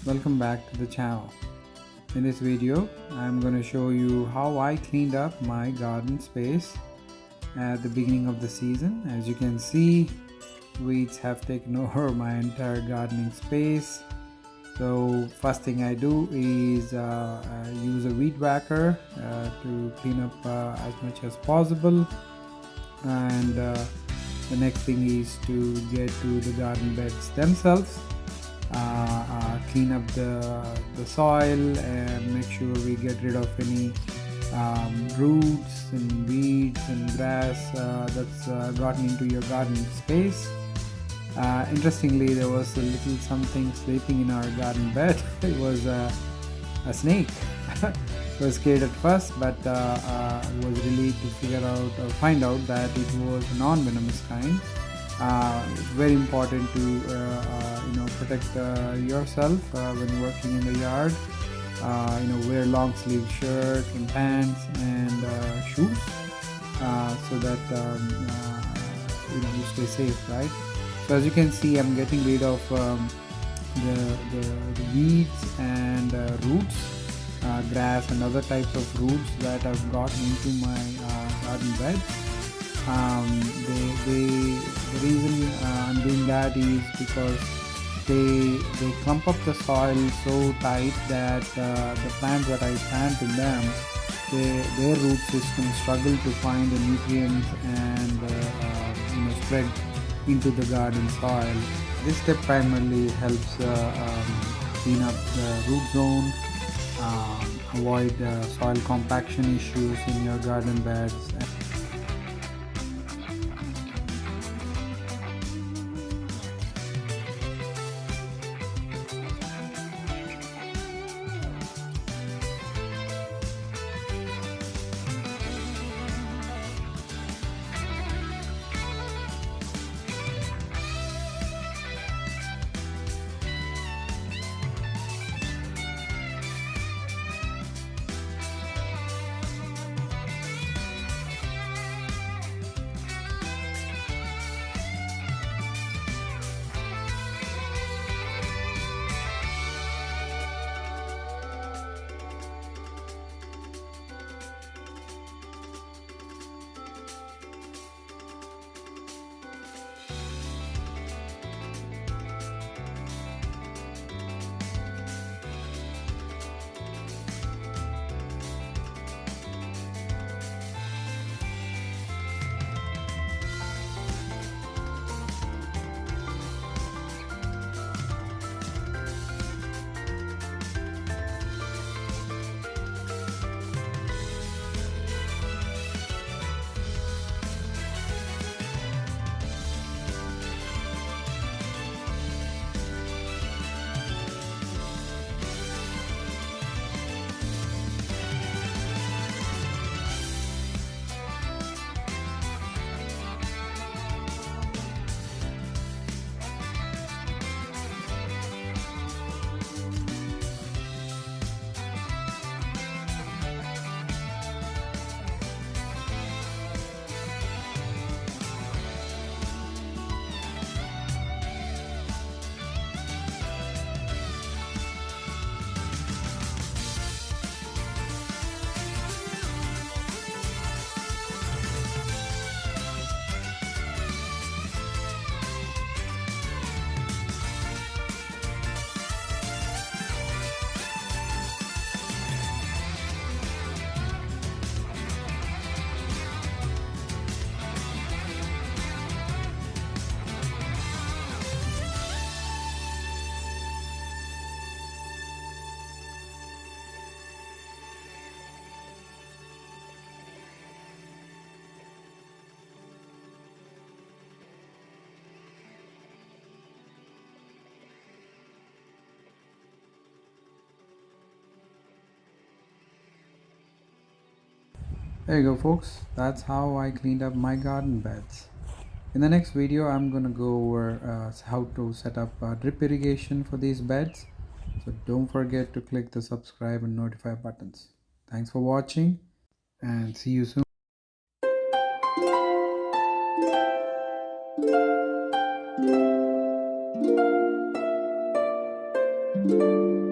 Welcome back to the channel. In this video I'm going to show you how I cleaned up my garden space at the beginning of the season. As you can see, weeds have taken over my entire gardening space. So first thing I do is use a weed whacker to clean up as much as possible, and the next thing is to get to the garden beds themselves. Clean up the soil and make sure we get rid of any roots and weeds and grass that's gotten into your garden space. Interestingly, there was a little something sleeping in our garden bed. It was a snake. I was scared at first, but was relieved to find out that it was a non-venomous kind. It's very important to protect yourself when working in the yard. Wear long sleeve shirt and pants and shoes so that you stay safe, right? So as you can see, I'm getting rid of the weeds and roots, grass and other types of roots that have gotten into my garden bed. The reason I'm doing that is because they clump up the soil so tight that the plants that I plant in them, their root system struggle to find the nutrients and spread into the garden soil. This step primarily helps clean up the root zone, avoid soil compaction issues in your garden beds. There you go, folks. That's how I cleaned up my garden beds. In the next video, I'm gonna go over how to set up drip irrigation for these beds. So don't forget to click the subscribe and notify buttons. Thanks for watching and see you soon. you.